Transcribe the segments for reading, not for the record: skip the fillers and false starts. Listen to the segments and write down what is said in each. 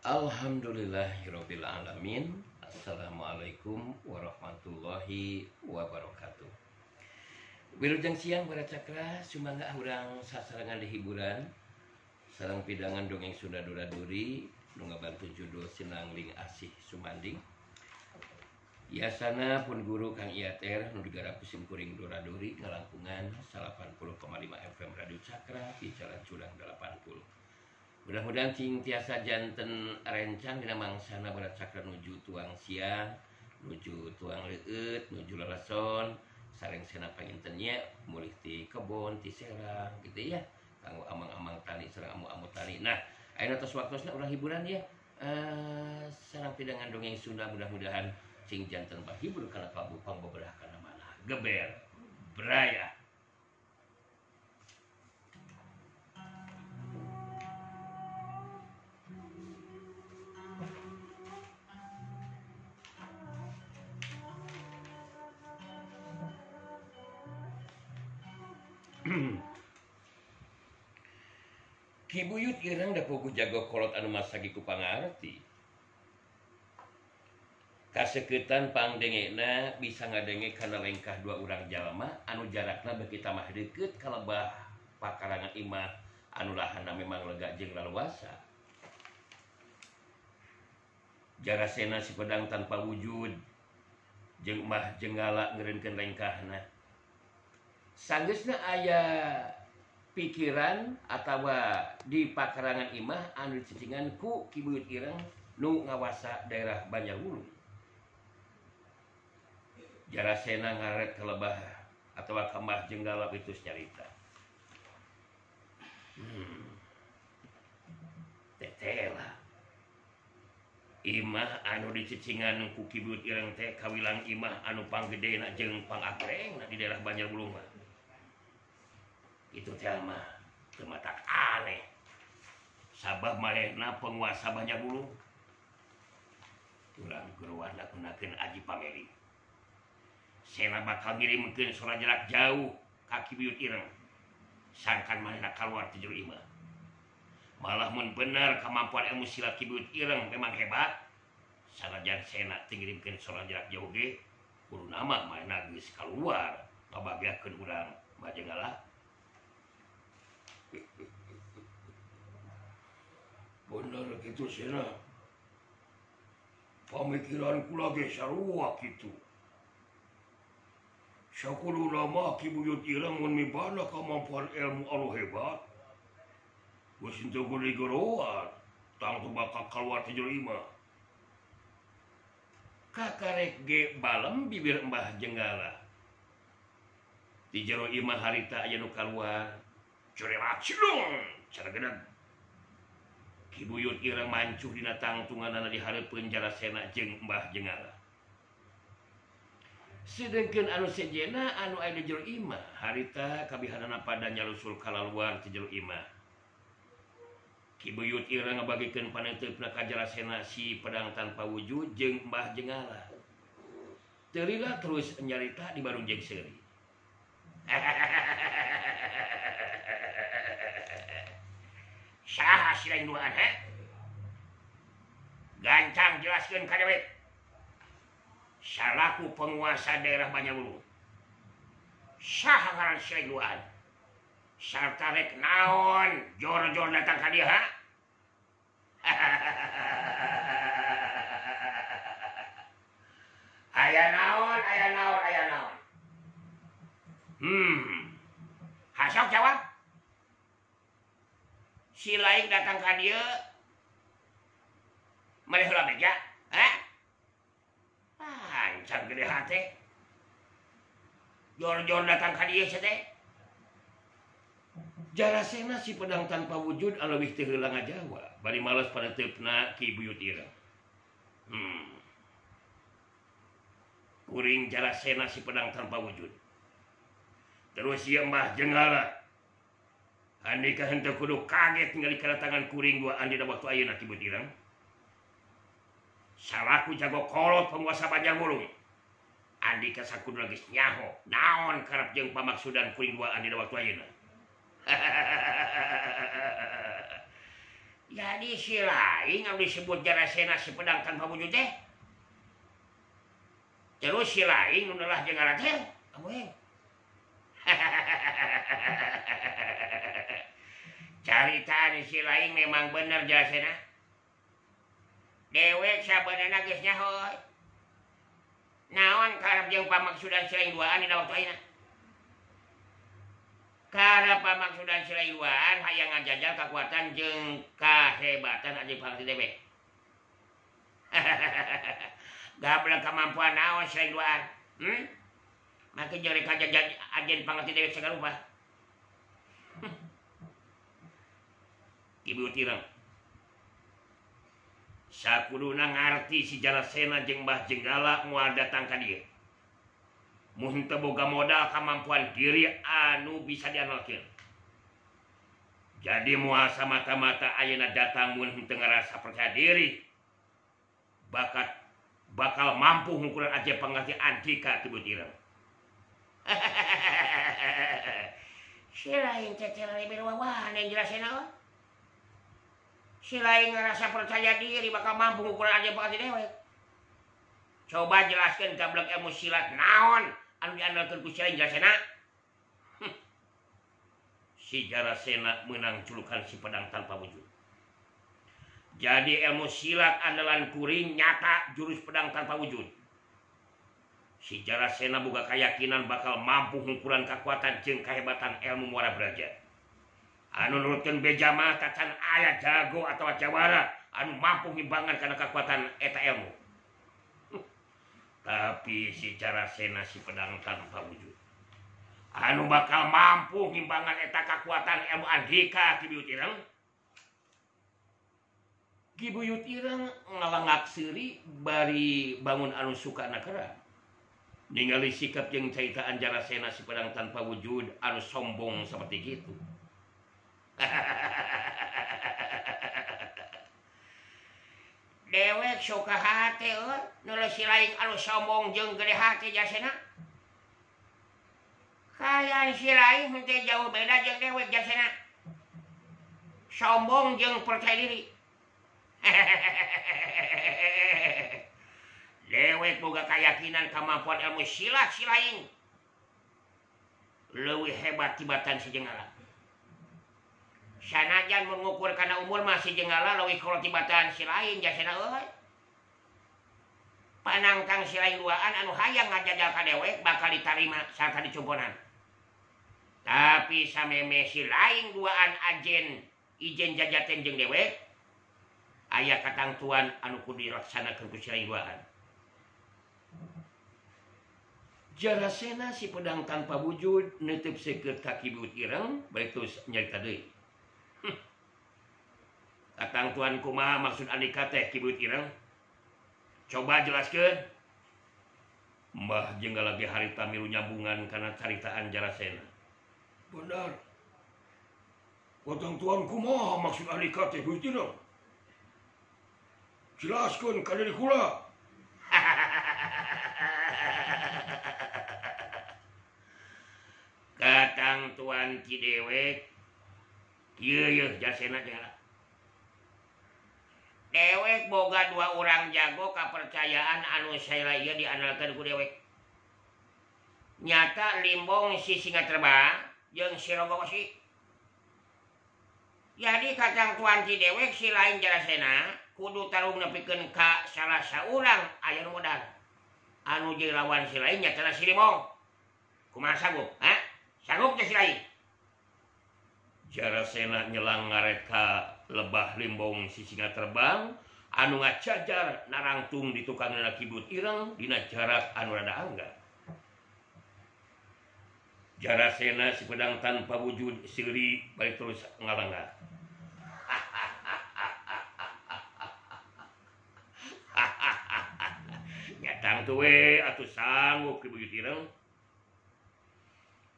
Alhamdulillahirabbil alamin. Assalamualaikum warahmatullahi wabarakatuh. Wilujeng siang para cakra sumangga urang sasarangan di hiburan sareng pidangan dongeng Sunda Dura-duri nu ngabantu judul Sinangling Asih Sumanding. Biasana pun guru Kang Iater nu digarap kusim kuring Dura-duri ngalangkungan 80,5 FM Radio Cakra di Jalan Curang 80. Mudah-mudahan cing tiasa janten rencang dina mangsana berat cakra nuju tuang siang, nuju tuang leueut, nuju leleson, sareng sena pangintennya mulih ti kebon, ti serang gitu ya. Kanggo amang-amang tani sareng amu-amu tani. Nah, ayeuna tos waktosna urang hiburan ya. Sareng pidangan dongeng Sunda mudah-mudahan cing janten bahibur kana kabu pangbeberah kana manah. Geber beraya. Ki buyut irang da puguh jago kolot anu masagi ku pangarti. Kaseuketan pangdengena bisa ngadenge kana lengkah dua urang jalma anu jarakna beuki tamah deukeut kalebah pakarangan imah anu lahanna memang lega jeung leluasa. Jarasena si pedang tanpa wujud jeung mah jenggala ngeureunkeun lengkahna. Sanggeusna aya pikiran atawa di pakarangan imah anu dicecingan ku Ki Buyut Ireng nu ngawasa daerah Banjarwulu. Jarasena ngaret kelebah atawa kemah jenggala pitus nyarita. Tetela imah anu dicecingan ku Ki Buyut Ireng teh kawilang imah anu panggedena jeung pangakrengna di daerah Banjarwulu mah. Itu teh mah teu matak aneh. Sabab manehna penguasa Banjarwulu. Urang geruana gunakeun Aji Pameli. Sena bakal ngirimkeun surat jarak jauh ka Ki Buyut Ireng. Sangkan manehna kaluar ti jero imah. Malah mun bener kemampuan ilmu silat Ki Buyut Ireng memang hebat. Sanajan sena teu ngirimkeun surat jarak jauh ge, kuduna mah manehna geus kaluar ngabagiakeun urang Majenggala. Bener gitu sena. Pamikiran kula ge sarua kitu. Sakuluna mah Ki Buyut Ireng mun mibana kemampuan ilmu anu hebat. Geus henteu geudeugeuroan, tang teu bakal kaluar ti jero imah. Kakarek ge balem bibir Mbah Jenggala. Di jero imah harita aya nu kaluar. Curela cilung, cara gedeg. Ki Buyut Ireng mancuh dina tangtunganana di hareupeun Jarasena jeung Mbah Jenggala. Sedengkeun anu sejena anu aya di jero imah, harita kabihanana pada nyalusul kalaluar ti jero imah. Ki Buyut Ireng ngabagikeun paneteupna ka Jarasena si pedang tanpa wujud jeung Mbah Jenggala. Teu lila terus nyarita di barung jeung seuri. Saha si lain duaan he? Gancang jelaskeun ka dewek. Salaku penguasa daerah Banjarwulu. Saha ngaran si lain duaan? Sarta rek naon jor-jor datang ka dieu ha? Aya naon, aya naon, aya naon. Hasok jawab. Si lain datang ka dieu maneh heula beja, ha? Ancan gede hate. Jor-jor datang ka dieu teh. Jarasena si pedang tanpa wujud anu leuwih teu heula ngajawab, bari males paneteupna Ki Buyut Ireng. Kuring Jarasena si pedang tanpa wujud. Terus ieu Mbah Jenggala. Andika henteu kudu kaget ningali kedatangan kuring duaan dina waktu ayeuna Ki Buyut Ireng. Salaku jago kolot penguasa Banjarwulu. Andika sakudu geus nyaho naon karep jeung pamaksudan kuring duaan dina waktu ayeuna. Jadi si lain yang disebut Jarasena si pedang tanpa wujud teh. Terus si lain udah jeung ngaran teh. Amoy. Caritaan si lain memang bener Jarasena. Dewek sabenerna geus nyaho. Naon karep jeung pamaksudan si lain duaan dina waktu ayeuna? Karena pamaksudan si lain duaan hayang ngajajal kekuatan jeung kahebatan Aji Pangti Dewe. Gablek kemampuan naon si lain duaan? Maka jeung rek ngajajal Ajen Pangti Dewe segala rupa. Ibu tirang. Sakuduna ngarti si Jarasena jeung Mbah Jenggala moal datang ka dieu. Mun teu boga modal kemampuan diri anu bisa diandalkeun. Jadi moal samata-mata ayeuna datang mun teu ngarasa percaya diri, bakal mampu ngukuran aja pangati antika ti butirang. Si lain cecel lebih wawahan yang Jarasena. Si lain ngerasa percaya diri bakal mampu ngukuran aja pangati dewek. Coba jelaskan gablek ilmu silat naon anu diandalkeun ku si lain Jarasena. Si Jarasena menang julukan si pedang tanpa wujud. Jadi ilmu silat andalan kuring nyata jurus pedang tanpa wujud. Si Jarasena boga keyakinan bakal mampu ngukuran kekuatan jeung kahebatan ilmu muara beraja. Anu nurutkeun beja mah tacan aya jago atau jawara anu mampu ngimbangan kana kekuatan eta ilmu. Tapi si Jarasena si pedang tanpa wujud anu bakal mampu ngimbangan eta kekuatan ilmu andika ti buyut ireng. Ki buyut ireng ngalangak seuri bari bangun anu suka nakera. Ningali sikap jeung caitaan Jarasena si pedang tanpa wujud anu sombong seperti gitu. Dewek suka hati nulis si lain anu sombong jeung gede hati Jarasena. Kayan si lain henteu jauh beda jeung dewek Jarasena. Sombong jeung percaya diri. Dewek boga keyakinan kemampuan ilmu silat si lain leuwih hebat tibatan si Jenggala. Sanajan mengukur karena umur masih Jenggala leuwih kolot tibatan si lain Jarasena euy. Panangkang si lain duaan anu hayang ngajajal ka dewek bakal ditarima sarta dicumponan. Tapi sameme si lain duaan ajen ijen jajaten jeung dewek aya katangtuan anu kudu dilaksanakeun ku si lain duaan. Jarasena si pedang tanpa wujud neuteup seukeut kaki buyut ireng balik terus nyarita deui. Katangtuan kumaha maksud andika teh ki buyut ireng? Coba jelaskeun. Mbah Jenggala ge harita milu nyambungan kana caritaan Jarasena. Benar. Katangtuan kumaha maksud andika teh buyut ireng? Jelaskeun ka diri kula. Katang tuan ki dewek ieu Jarasena Jenggala. Dewek boga dua orang jago kepercayaan anu saela ieu diandalkeun ku dewek. Nyata Limbong si singa terbang jeung si Rogowosi. Jadi katang tuan ki dewek si lain Jarasena kudu tarung nepikeun ka salah saurang aya nu modal. Anu jeung lawan si lain nyatana si Limbong. Kumaha sanggup? Ha? Sanggup teh si lain? Jarasena nyelang ngaret ka lebah Limbong si singa terbang anu ngacajar narangtung di tukangna ki buyut ireng dina jarak anu rada angga. Jarasena si pedang tanpa wujud seuri balik terus ngalanggar. Nyatang tuh we atuh sanggup ki buyut ireng.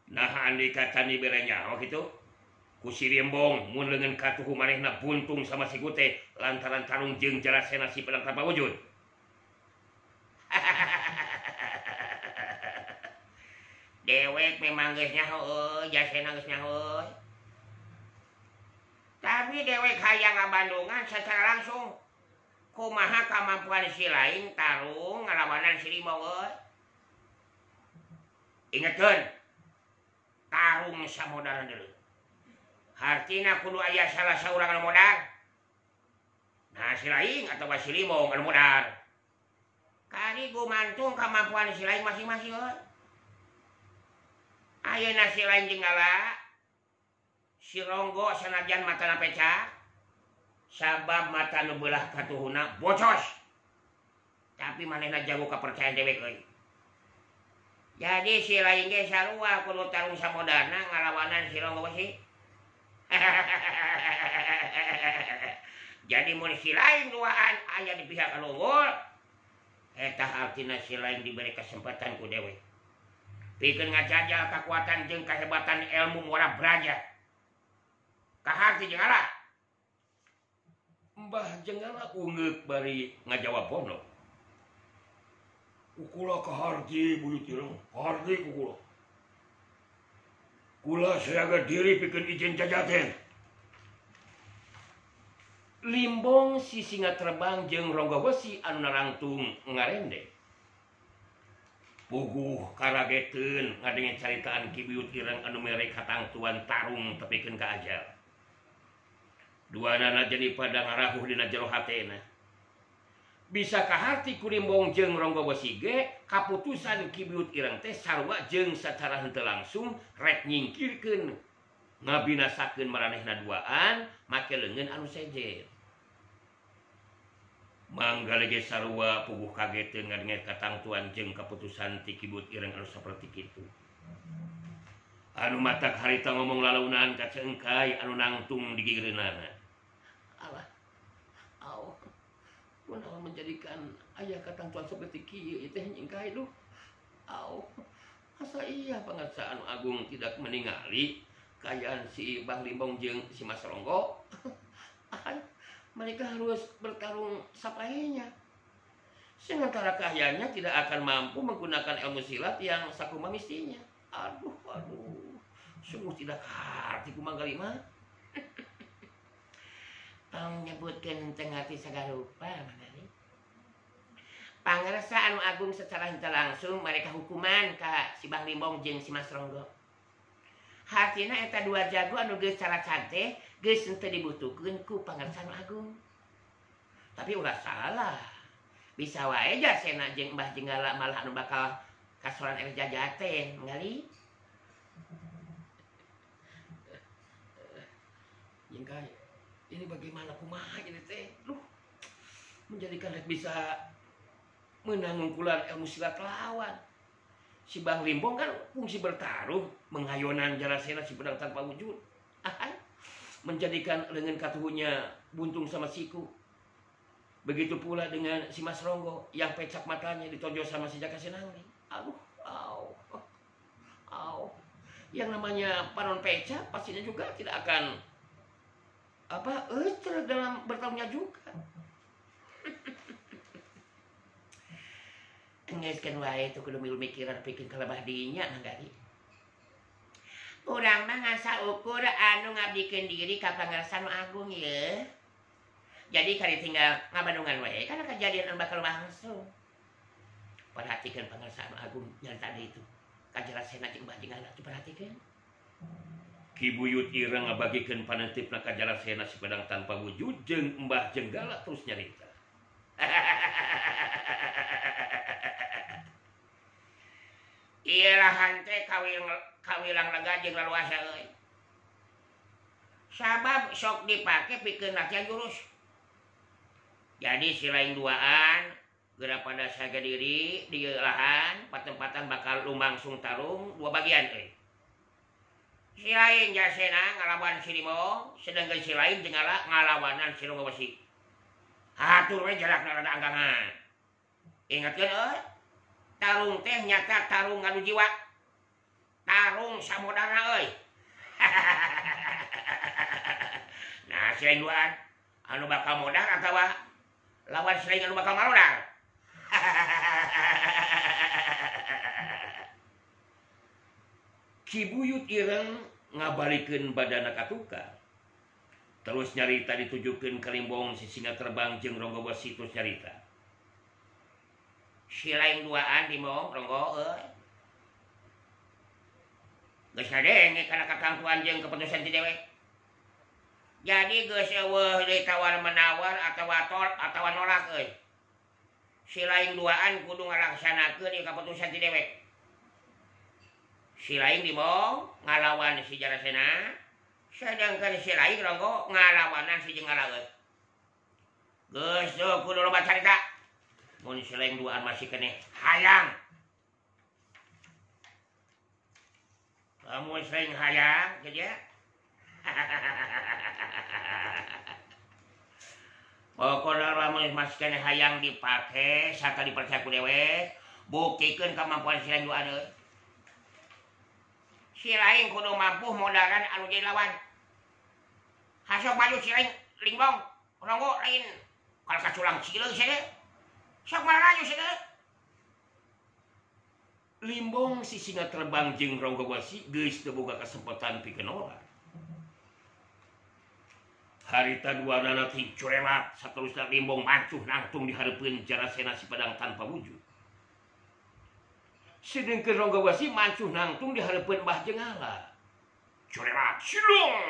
Nah andika can dibere nyawa kitu ku si Limbong mun leungeun katuhu manehna buntung sama si Gute lantaran tarung jeung Jarasena si pedang tanpa wujud. Dewek memang geus nyaho Jarasena geus nyaho. Tapi Abdi dewek hayang ngabandungan secara langsung kumaha kemampuan si lain tarung ngalawanan si limong euy. Ingetkeun tarung samodal deuleu. Hartina kudu aya salah saurang anu modal. Nah si lain atau si limong anu modal. Kali gumantung kemampuan si lain masing-masing euy. Ayeuna si lain jenggala si Ronggo sanajan matana pecah sabab mata nu beulah katuhuna bocos. Tapi manehna jago kapercayaan dewek euy. Jadi si lain ge sarua kudu tarung samodana ngalawanan si Ronggo sih. Jadi mun si lain duaan aya di pihak anu unggul, eta artina si lain diberi kesempatan ku dewek. Pikeun ngajajal kekuatan jeung kehebatan ilmu muara braja. Kaharti jenggala. Mbah jenggala ungeuk bari ngajawab pono. Kukula kaharti buyut ireng, kaharti kukula. Kula siaga diri pikeun ijen jajaten. Limbong si singa terbang jeung Ronggo Besi anu narangtung ngarende. Puguh karageteun ngadenge caritaan Ki Buyut Ireng anu mere katangtuan tarung tepikeun ka ajal. Duanana jadi pada ngarahuh dina jero hatena. Bisa kaharti ku Limbong jeung Ronggo Besi ge kaputusan Ki Buyut Ireng teh sarua jeung sacara henteu langsung rek nyingkirkeun ngabinasakeun maranehna duaan make leungeun anu sejer. Manggale ge sarua puguh kageteun ngadenge katangtuan jeung kaputusan ti Ki Buyut Ireng anu saperti kitu. Anu matak harita ngomong lalaunan ka ceungkai anu nangtung di gigireunana. Alah. Au. Kunaon menjadikan aya katangtuan saperti kieu teh nyingkai duh. Au. Asa iya pangarsa anu agung tidak meningali kayaan si Bang Limbong jeung si Mas Ronggo. Mereka harus bertarung sapaehnya. Sementara kahyanya tidak akan mampu menggunakan ilmu silat yang sakuma mistinya. Aduh. Sungguh tidak harti kumanggali mah. Tong nyebutkeun teu ngarti sagarupa manggali. Pangarsa anu agung secara henteu langsung mereka hukuman ka si Bang Limbong jeung si Mas Ronggo. Hartina eta dua jago anu geus cara-cara teh geus henteu dibutuhkeun ku pangarsa anu agung. Tapi ulah salah. Bisa wae jasena jeung Mbah Jenggala malah anu bakal kasoran ere jajaten, manggali. Jengkai, ini bagaimana kumaha ini teh? Duh. Menjadikan rek bisa menang ngungkulan ilmu silat lawan. Si Bang Limbong kan fungsi bertarung, menghayonan jalasena si pedang tanpa wujud. Menjadikan lengan katuhunya buntung sama siku. Begitu pula dengan si Mas Ronggo yang pecak matanya ditonjol sama si Jaka Sinangling. Aduh, au. Yang namanya panon pecak pastinya juga tidak akan dalam bertarungnya juga. Ngeuskeun wae itu kudu milu mikiran pikeun kalebah dinya nanggali. Urang mah ngasa ukur anu ngabdikeun diri ka pangarsa nu agung ye. Jadi kali tinggal ngabandungan wae karena kejadian anu bakal langsung. Perhatikeun pangarsa anu agung nyarita itu. Kajelasena jeung Mbah Jenggala diperhatikeun. Ki Buyut Ireng ngabagikeun panentipna kajelasena si pedang tanpa wujud jeung Mbah Jenggala terus nyarita. Iyalah hante kawilang lega jeung leluasa euy. Sabab sok dipake pikeun latihan jurus. Jadi si lain duaan geura pada saga diri di lahan patempatan bakal lumangsung tarung dua bagian euy. Si lain jasena ngalawan si Limbong, sedangkan si lain Jenggala ngalawanan si Ronggo Besi. Atur we jarakna rada anggangan. Ingatkeun euy. Tarung teh nyata tarung ngadu jiwa. Tarung samodana euy. Nah, si duaan anu bakal modal atawa lawan si anu bakal malodal. Ki Buyut Ireng ngabalikeun badana ka tukang. terus nyarita ditujukeun ka Limbong si Singa Terbang jeung Ronggo Besi terus nyarita. Si lain duaan di Mong Ronggo geus ngadenge kana kakang tuan jeung keputusan ti dewek. Jadi geus eueuh deui tawar menawar atawa nolak euy. Si lain duaan kudu ngalaksanakeun ieu keputusan ti dewek. Si lain di Mong ngalawan si Jarasena, sedangkan si lain Ronggo ngalawanan si Jenggalaeut. Geus teu kudu loba carita. Mun si lain duaan masih keneh hayang. Kamu sering hayang gitu ya. Pokoknya lamun masih keneh hayang dipake saka dipercaya ku dewek, buktikeun kemampuan si lain duaan euy. Si lain kudu mampu modaran anu jadi lawan. Hasok maju si lain Limbong, Ronggo lain kalau kaculang cileug sih. Sok marayu sih. Limbong si Singa Terbang jeung Ronggo Besi geus teu boga kesempatan pikeun olah. Harita duanana ti curelat saterusna Limbong mancuh nangtung di hareupeun Jarasena si Padang tanpa wujud. Sedengkeun Ronggo Besi mancuh nangtung di hareupeun Mbah Jenggala. Curelat silung.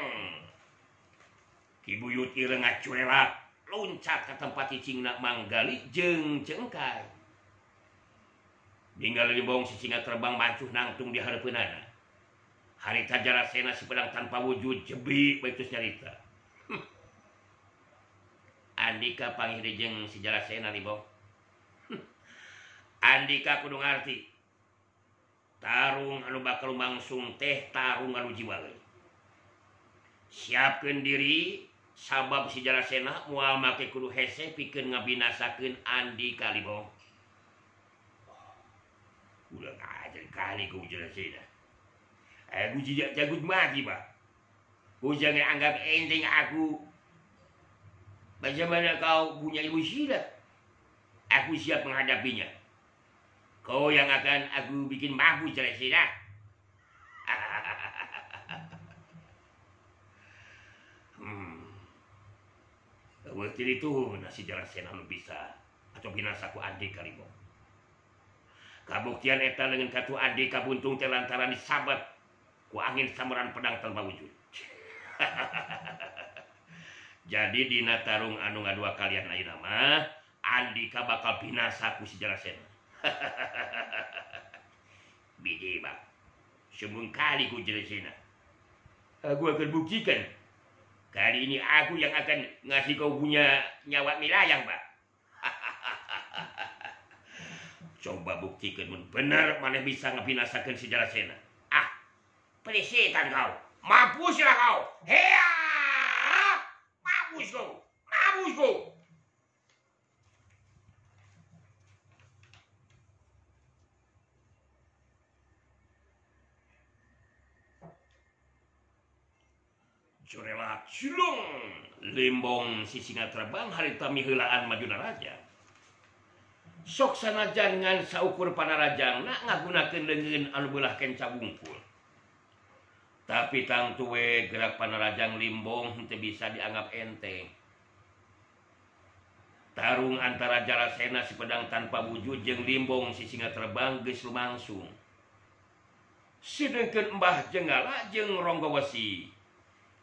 Ki buyut ieu ngacurelat loncat ka tempat cicingna manggali jeung cengkai. Tinggal Limbong si Singa Terbang mancuh nangtung di hareupeunana. Harita Jarasena si Padang tanpa wujud jebi bae terus nyarita. Andika panghiri jeung si Jarasena Limbong. Andika kudu ngarti. Tarung anu bakal lumangsung teh tarung anu jiwa euy. Siapkeun diri sabab si Jarasena moal make kudu hese pikeun ngabinasakeun Andika Limbong. Udah ngajar kali kau Jarasena. Aku tidak jagut mati, Pak. Kau jangan anggap enteng aku. Bagaimana kau punya ilmu silat? Aku siap menghadapinya. Kau yang akan aku bikin mampus Jarasena. Waktu itu nasi Jarasena lu bisa atau binasa ku Andika Limbong. Kabuktian eta dengan katu Andika buntung teh lantaran disabat ku angin sambaran pedang tanpa wujud. Jadi dina tarung anu ngadua kalian ayeuna mah Andika bakal binasa ku si Jarasena. Biji bang, sembung kali ku Jarasena. Aku akan buktikan. Kali ini aku yang akan ngasih kau punya nyawa milayang, Pak. Coba buktikan mun bener maneh bisa ngabinasakeun si Jarasena. Ah, pelisitan kau. Mampuslah kau. Hea! Mampus kau. Mampus kau. Curelat silung. Limbong si Singa Terbang harita miheulaan majuna raja. Sok sanajan ngan saukur panarajangna ngagunakeun leungeun anu beulah kenca bungkul. Tapi tang tuwe gerak panarajang Limbong henteu bisa dianggap enteng. Tarung antara Jarasena si Pedang tanpa wujud jeung Limbong si Singa Terbang geus lumangsung. Sedengkeun Mbah Jenggala jeung Ronggo Besi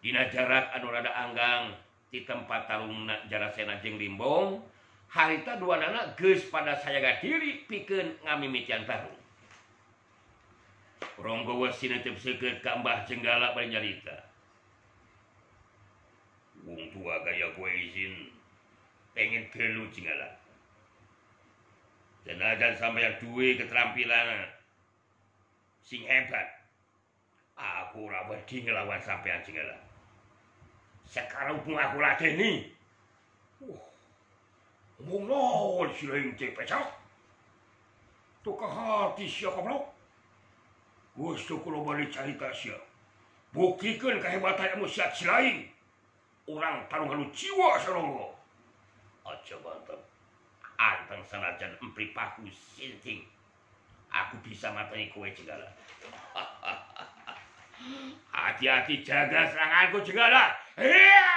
dina jarak anu rada anggang ti tempat tarungna Jarasena jeung Limbong, harita duanana geus pada sayaga diri pikeun ngamimitian tarung. Ronggo Besi netep seukeut ka Mbah Jenggala bari nyarita. Wong tua gaya gue izin pengen telu Jenggala. Senajan sampeyan duwe keterampilan sing hebat, aku ora wedi ngelawan sampeyan Jenggala. Sekarang pun aku ladeni. Ngomong naon si lain cek pecah. Tukah hati sia goblok. Gusto kulo balik carita sia. Buktikan kehebatan emu siat si lain. Orang tarung anu jiwa saronggo. Aja mantap. Anteng sanajan empri paku sinting. Aku bisa mateni kowe Jenggala. Hati-hati jaga seranganku Jenggala. Iya!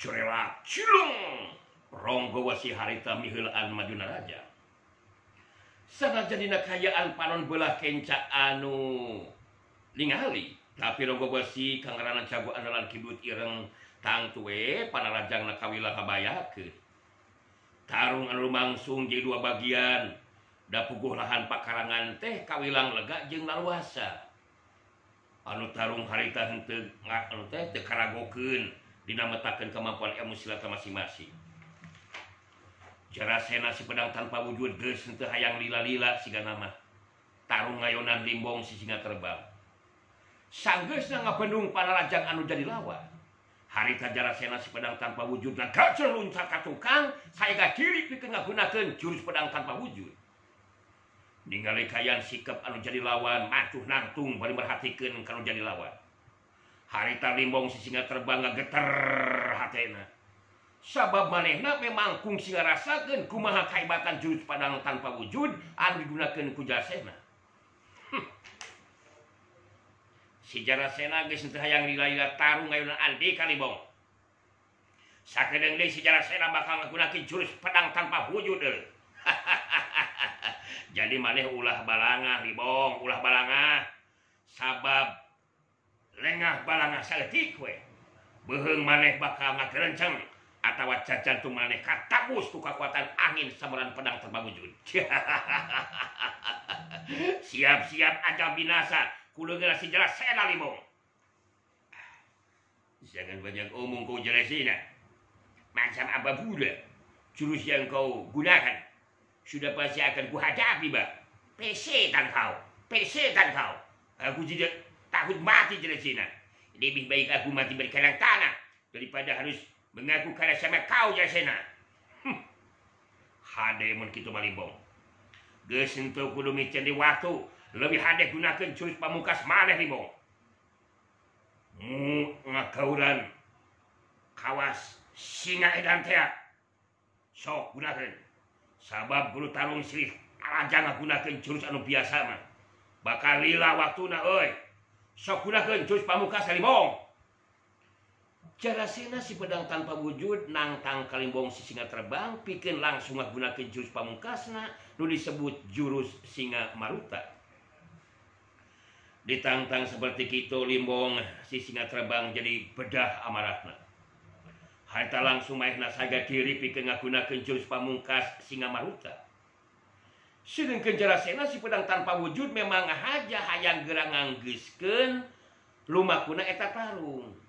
curelak cilung ronggo wasi harita miheulaan majuna raja sanajan dina kayaan panon belah kenca anu ningali tapi ronggo wasi kangarana jago andalan kibut ireng tang tuwe panarajangna kawilah kabayakeun tarung anu lumangsung jadi dua bagian da puguh lahan pakarangan teh kawilang lega jeung laluasa anu tarung harita henteu anu teh teu karagokeun dina metakeun kemampuan emosi masing-masing Jarasena si pedang tanpa wujud geus henteu hayang lila-lila sigana mah tarung ngayonan limbong si singa terbang sanggeusna ngabendung panarajang anu jadi lawan harita Jarasena si pedang tanpa wujud na gajel luncat ka tukang saega kiri pikeun ngagunakeun jurus pedang tanpa wujud ningali kayan sikap anu jadi lawan macuh nantung bari merhatikeun kanu jadi lawan harita limbong si singa terbang ngageter hatena sabab manehna memang kungsi ngarasakeun kumaha kaibatan jurus pedang tanpa wujud anu digunakeun ku Jarasena si Jarasena geus teu hayang lila-lila tarung ngayunan andi ka limbong sakedeung deui si Jarasena bakal ngagunakeun jurus pedang tanpa wujud jadi maneh ulah balangah limbong ulah balangah sabab lengah balangah saeutik we beuheung maneh bakal ngakerenceng atawa jantung maneh katabus ku kekuatan angin sameuran pedang tanpa wujud siap-siap aja binasa kuleungeun si Jarasena limbong jangan banyak omong kau Jarasena macam apa pula jurus yang kau gunakan sudah pasti akan kuhadapi bah pesetan kau aku tidak takut mati Jarasena lebih baik aku mati berkelang tanah daripada harus mengaku kalah sama kau Jarasena hade mun kitu malimbong geus henteu kudu micen di waktu lebih hade gunakeun jurus pamungkas maneh limbong ngakauran kawas singa edan teh sok gunakeun sabab guru tarung silih alajang ngagunakeun jurus anu biasa mah bakal lila waktuna euy sok gunakeun jurus pamungkas limbong Jarasena si pedang tanpa wujud nangtang kalimbong si singa terbang pikeun langsung ngagunakeun jurus pamungkasna nu disebut jurus singa maruta ditantang seperti kitu limbong si singa terbang jadi bedah amarahna harita langsung maehna saga kiri pikeun ngagunakeun jurus pamungkas singa maruta sedengkeun Jarasena si pedang tanpa wujud memang haja hayang geura nganggeuskeun lumakuna eta tarung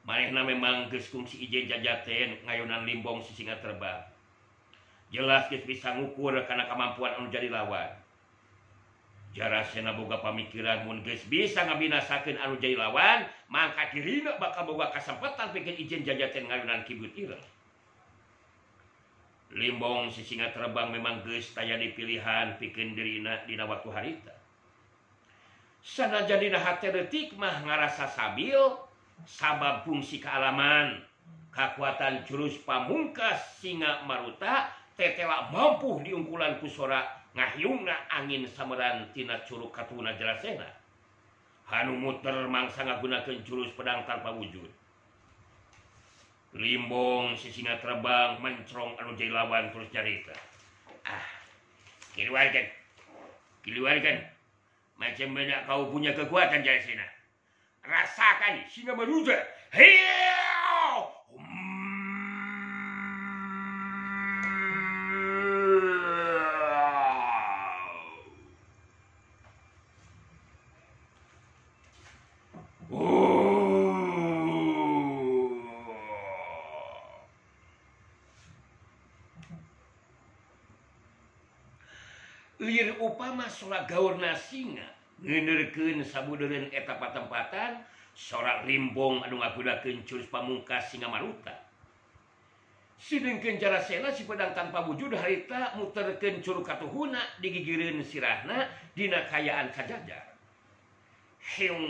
manehna memang geus kungsi ijen jajaten ngayonan limbong si singa terbang jelas geus bisa ngukur kana kamampuan anu jadi lawan Jarasena boga pamikiran mun geus bisa ngabinasakeun anu jadi lawan mangka dirina bakal boga kasempatan pikeun ijen jajaten ngayonan kibut ireng limbong si singa terbang memang geus taya dipilihan pikeun dirina dina waktu harita sanajan dina hate leutik mah ngarasa sabil sabab fungsi kealaman kekuatan jurus pamungkas singa maruta tetela mampu diungkulan ku sora ngahyungna angin sameran tina curug katuna Jarasena anu muter mangsa ngagunakeun jurus pedang tanpa wujud limbong si singa terbang mencrong anu jadi lawan terus carita keluarkan macam mana kau punya kekuatan Jarasena rasakan singa maruta hiyo lir upama sora gaurna singa ngeuneurekeun sabudeureun eta patempatan sora limbong anu ngagunakeun jurus pamungkas singa maruta sidengkeun Jarasena si pedang tanpa wujud harita muterkeun curug katuhuna digigireun sirahna dina kayaan kajajar heung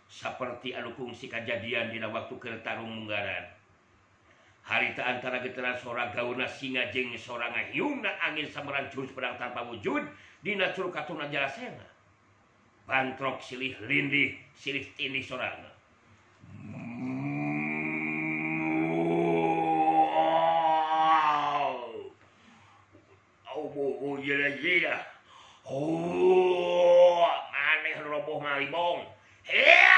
saperti anu kungsi kajadian dina waktu keur tarung munggaran harita antara getaran sora gauna singa jeung sora ngahyungna angin sameran jurus pedang tanpa wujud dina curug katuna Jarasena bantrok silih lindih silih tindih sorana jira-jira. Oh, maneh roboh malibong. Hiau!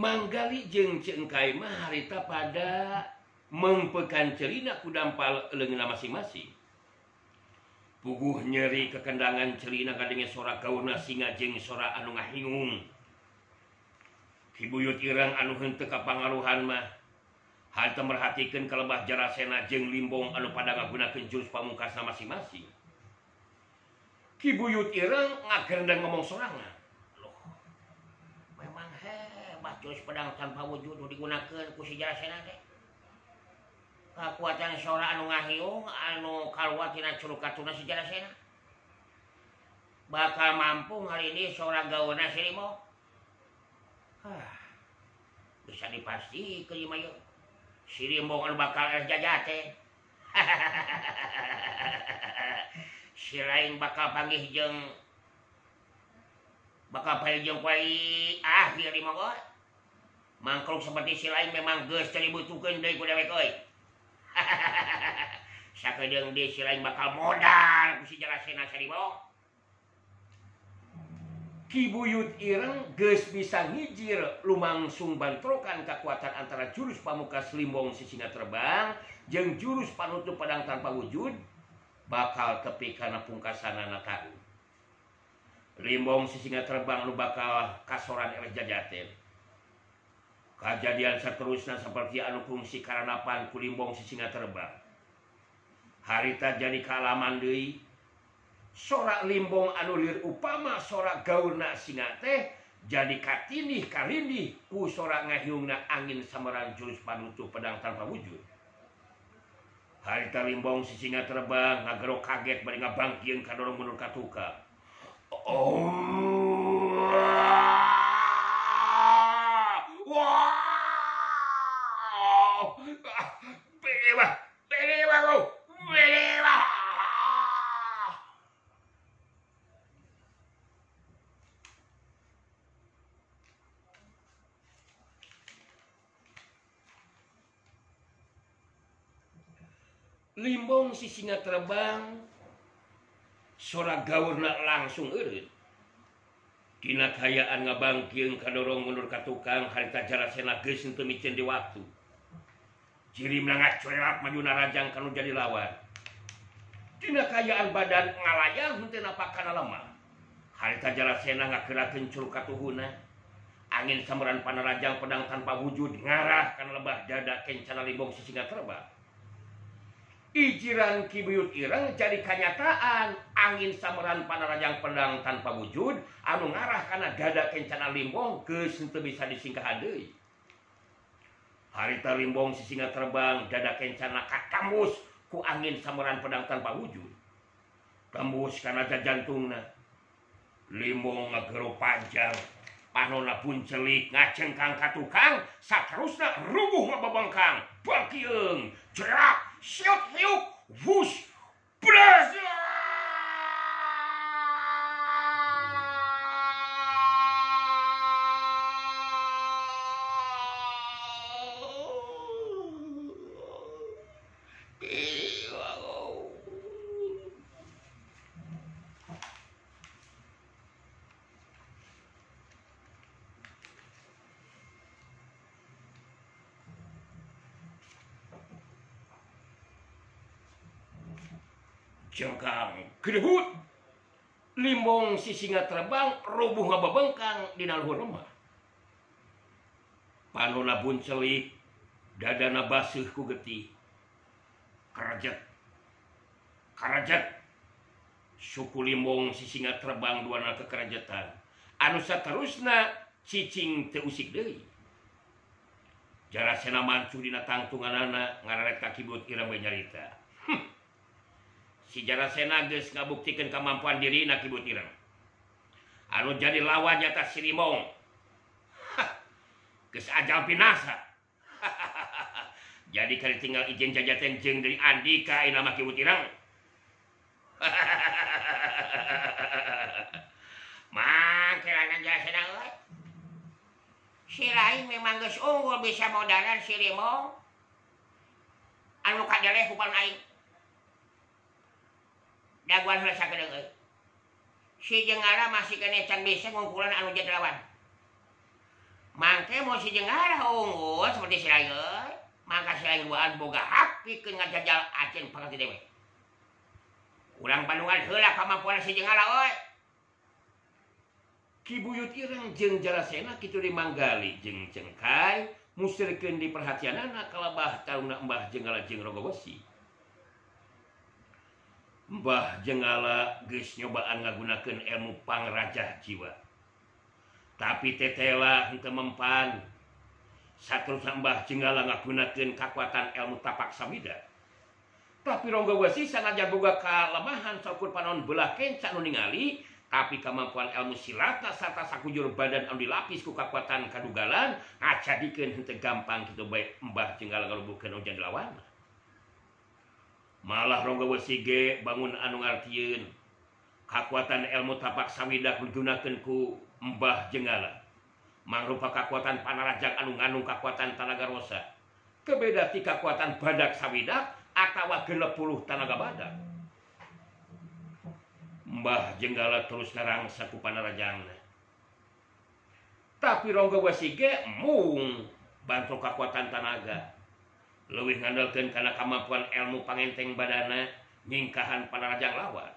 Manggali jeung Cengkai mah harita pada mempekan celina ku dampal leungeunna masing-masing. Puguh nyeri kekendangan celina kadenge sora gaurna singa jeung sora anu ngahingung. Kibuyut irang anu henteu kapangaruhan mah harita merhatikeun kalebah Jarasena jeung Limbong anu pada ngagunakeun jurus pamungkasna masing-masing. Kibuyut irang ngagerendang ngomong sorangan. Memang hebat jurus pedang tanpa wujud digunakan ku si Jarasena teh. Kakuatan sora anu ngahiung anu kaluar tina curukatuna si Jarasena. Bakal mampu hari ini sora gauna si Limbong. Bisa dipastikan ieu mah yeuh. Si Limbong anu bakal jajate. Si lain bakal panggih jeung kuai akhir di monggo. Mangkruk seperti si lain memang geus teu dibutuhkeun deui ku dewek euy. Sakedeung di si lain bakal modal ku si Jarasena Limbong. Kibuyut ireng geus bisa ngijir lumangsung bantrokan kekuatan antara jurus pamungkas Limbong si singa terbang jeung jurus panutup pedang tanpa wujud bakal tepi kana pungkasanana tahu. Limbong si singa terbang nu bakal kasoran eleh jajaten. Kajadian saterusna seperti anu kungsi karanapan ku Limbong si singa terbang. Harita jadi kaalaman deui. Sora Limbong anu lir upama sora gaurna singa teh jadi katinih kalindih ku sora ngahiungna angin sameran jurus panutup pedang tanpa wujud. Harita Limbong si singa terbang ngagero kaget bari ngabangkieun ka dorong mundur katuka. Oh. Wow. Belewa go. Belewa. Limbong si singa terbang sora gaurna langsung eureut. Dina kayaan ngabangkieun kadorong mundur ka tukang harita Jarasena geus henteu micen di waktu. Jirimna ngacorelat majuna rajang kanu jadi lawan. Dina kayaan badan ngalayang henteu napakana lemah. Harita Jarasena ngageurakeun curukatuhuna. Angin sameran panarajang pedang tanpa wujud ngarah kana lebah dada kencana Limbong si singa terbang. Ijiran Kibuyut ireng jadi kenyataan angin sameran panarajang pedang tanpa wujud anu ngarah kana dada kencana Limbong geus henteu bisa disingkahan deui. Harita Limbong si singa terbang dada kencana katambus ku angin sameran pedang tanpa wujud. Tembus kana jantungna. Limbong ngagero panjang panonna puncelik ngacengkang ka tukang saterusna rubuh ngababangkang bakieung jerak siut hiuk wush blas. Jengkang gedehut Limbong si singa terbang rubuh ngababengkang dina luhur lemah. Panonna buncelik dadana basuh ku getih. Karajat suku Limbong si singa terbang duana ke kerajatan anu saterusna cicing teu usik deui. Jarasena mancu dina tangtunganana ngararet ka Kibuyut ireng we nyarita. Si Jarasena geus ngabuktikeun kamampuan dirina Kibuyut ireng. anu jadi lawan nyata si Limong. Geus ajal binasa. Jadi kali tinggal izin jajaten jeung dari Andika ina mah kieu tirang. Mangkelana jasana euy. Si lain memang geus unggul bisa modalan si Limong. Anu kadeleh hubal aing. Daguan heula sakedeung euy. Si Jenggara masih kene can bisa ngungkulan anu jadi lawan. Mangke mau si Jenggara unggul seperti si lain euy. Mangka si lain duaan boga hak pikeun ngajajal acen pangati dewe. Urang Bandungan heula kamampuan si Jenggara euy. Ki Buyut ireng jeung Jarasena kitu dimanggali jeung Cengkai musirkeun di perhatianana kalebah taruna Mbah Jenggala jeung Rogo Besi. Mbah Jenggala geus nyobaan ngagunakeun ilmu pangrajah jiwa. Tapi tetela henteu mempan. Saterusna Mbah Jenggala ngagunakeun kakuatan ilmu tapak samida. Tapi Rogo Besi sanajan boga kalemahan saukur panon belah kenca anu ningali, tapi kemampuan ilmu silata sarta sakujur badan anu dilapis ku kakuatan kadugalan ngajadikeun henteu gampang kitu bae Mbah Jenggala ngalubuhkeun ujian lawan. Malah Rogo Besi ge bangun anu ngartieun kakuatan ilmu tapak samida digunakeun ku Mbah Jenggala mangrupa kakuatan panarajang anu ngandung kakuatan tanaga rosa kebeda ti kakuatan badak samida atawa 60 tanaga badak. Mbah Jenggala terus narangsa ku panarajangna, tapi Rogo Besi ge mung bantu kakuatan tanaga leuwih ngandalkeun kana kemampuan ilmu pangenteng badana nyingkahan panarajang lawan.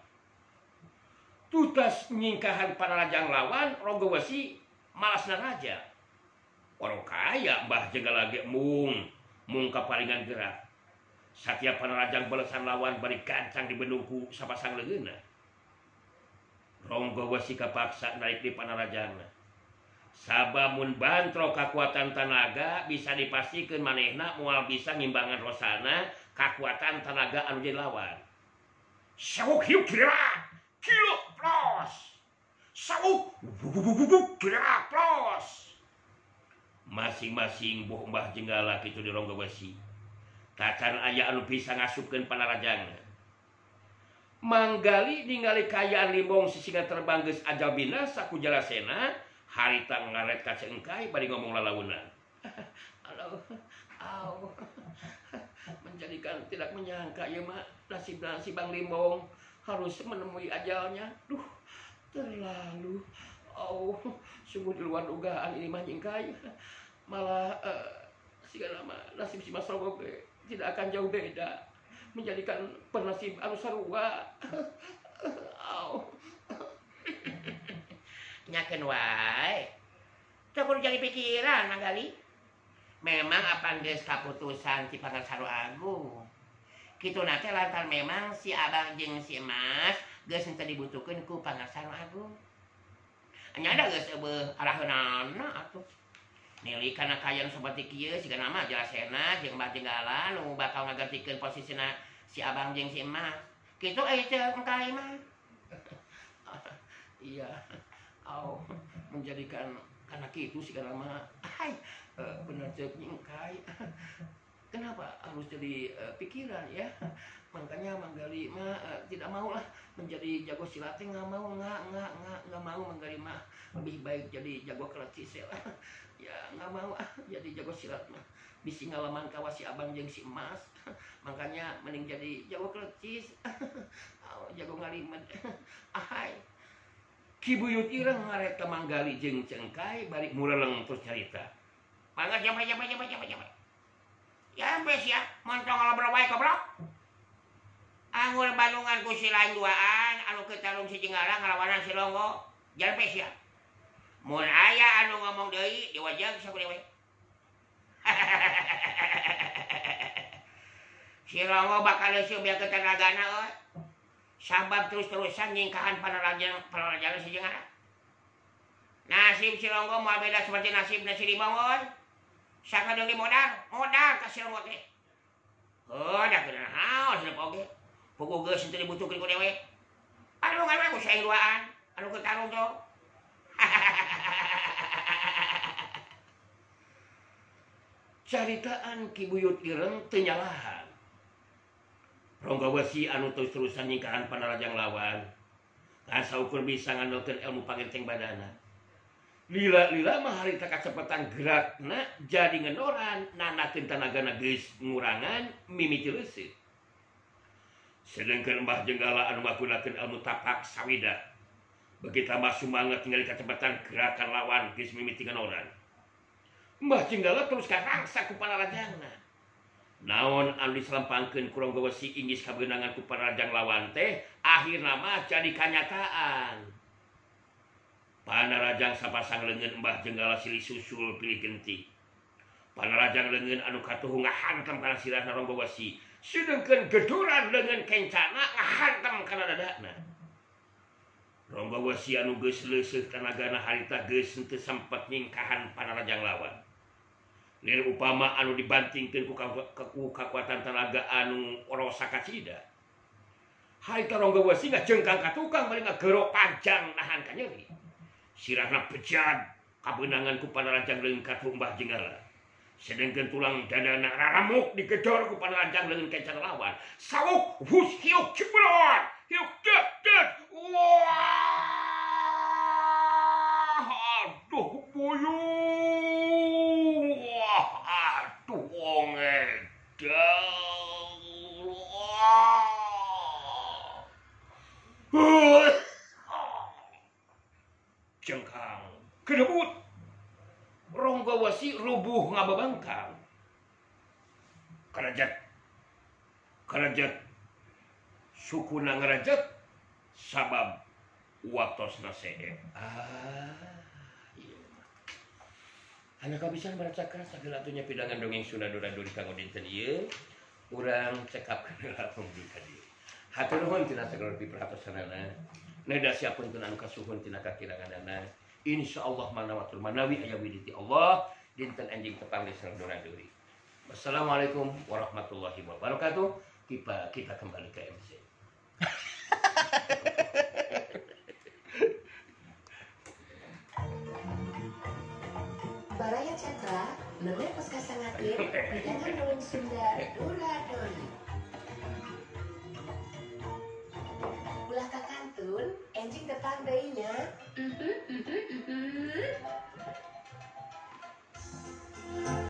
Tutas nyingkahan panarajang lawan Rogo Besi malasna raja. Orang kaya Mbah Jenggala ge mung kaparingan gerak. Satiap panarajang balesan lawan bari gancang di benungku sapasang leungeunna. Rogo Besi kapaksa naik di panarajangna. Sabamun bantro kakuatan tanaga bisa dipastikan manehna moal bisa ngimbangan rosana kakuatan tanaga anu jadi lawan. Sauk hiu kira kilo plus. Sauk kira plus. Masing-masing buh Mbah Jenggala kitu di Rogo Besi. Tacan aya anu bisa ngasupkeun panarajangna. Manggali ningali kayaan Limong sisinga terbang geus ajal binasa ku Jarasena. Harita ngaret ka Cengkai bari ngomong lalaunan. Aduh, menjadikan tidak menyangka ya mak nasib Bang Limong harus menemui ajalnya. Duh, terlalu sungguh di luar dugaan ini mah Cengkai. Malah segala nasib si Mas Rogo tidak akan jauh beda, menjadikan penasib anu sarua. Nyakeun wae. Teu kudu jadi pikiran manggali. Memang apan geus kaputusan ti Pangasaru Agung. Kitu teh lantaran memang si Abang jeung si Mas geus henteu dibutuhkeun ku Pangasaru Agung. Nyada geus eueuh araheunana atuh. Nili kana kayaan seperti kieu sigana mah Jarasena jeung Mbah Jenggala nu bakal ngagantikeun posisina si Abang jeung si Mas. Kitu teh engkai mah. Iya. Menjadikan karena itu segala mah bener cek Nyingkai. Kenapa harus jadi pikiran ya? Makanya Manggali mah tidak mau lah menjadi jago silat, nggak mau Manggali mah lebih baik jadi jago kelecis ya. Ya nggak mau jadi jago silat mah bisi ngalaman kawas si Abang jeung si Mas. Makanya mending jadi jago kelecis. Jago ngalimet. Ki Buyut ireng ngaret ka Manggali jeung Cengkai bari muleleng terus carita. Mangga jamai. Ya bes ya, montong ngobrol wae goblok. Anggur Bandungan ku si lain duaan anu ketarung si Jenggala ngalawanan si Ronggo. Jar bes ya. Mun aya anu ngomong deui diwajag sakuliah we. Si Ronggo bakal leuseum biar ketenagana euy. Sabab terus-terusan nyingkahan panarajang si Jenggala. Nasib si Ronggo mau beda seperti nasibna si Limong euy. Sakadeung di modal ka si Ronggo teh. Da keuna haos hidup oge. Pokok geus teu dibutuhkeun ku dewe. Anu ngawe ku saing duaan, anu ketarung tuh. caritaan Ki Buyut Ireng teu nyalahan. Rongga wesi anu terus-terusan nyingkahan panarajang lawan. Asa ukur bisa ngandalkeun ilmu pangenteng badana. Lila-lila mah harita kacepetan gerakna jadi ngenoran nanakeun tanagana geus ngurangan mimiti leuseut. Sedengkeun Mbah Jenggala anu ngagunakeun ilmu tapak sawida. Begitu tambah sumanget tinggal kacepetan gerakan lawan geus mimiti ngenoran. Mbah Jenggala terus karangsa ku panarajangna. Naon anu diselampangkeun ku Rongga Wesi inggis kabeunangan ku panarajang lawan teh akhirna mah jadi kanyataan. Panarajang sapasang leungeun Mbah Jenggala silih susul pilih genti. Panarajang leungeun anu katuhu ngahantam kana sirahna Rongga Wesi, sedengkeun geduran leungeun kencana ngahantam kana dadana. Rongga Wesi anu geus leuseuh tanagana harita geus teu sempet nyingkahan panarajang lawan. Lir upama anu dibantingkeun ku kakuatan tenaga anu orosa kacida. Harita Rongga Wesi ngajengkang ka tukang bari ngagero panjang nahan ka nyeri. Sirahna bejad kabeunangan ku panarajang leungeun katuh Mbah Jenggala. Sedengkeun tulang dadana raramuk digedor ku panarajang leungeun kencan lawan. Sawuk hus hiuk ceblon, hiuk det det. Wah! Aduh buyung. Wah, aduh wong edan. Wah. Jengkang kedebut Rongga Wesi rubuh ngababangkang karajat sukuna ngarajat sabab waktosna sede. Iya. Anak kabisan baracakra sagala atunya pidangan dongeng Sunda Duraduri kanggo dinten ieu urang cekapkeun langsung di ka dieu. Hatur nuhun tina sagala piperhatosanana. Neda siapunkeun anu kasuhun tina kakiranganana. Insyaallah manawatul manawi aya widiti Allah dinten anjing tepang di Sunda Duraduri. Wassalamualaikum warahmatullahi wabarakatuh. Kita kembali ke MC. Baraya Cakra, lebih pas kasangakeun pidangan dongeng Sunda Duraduri.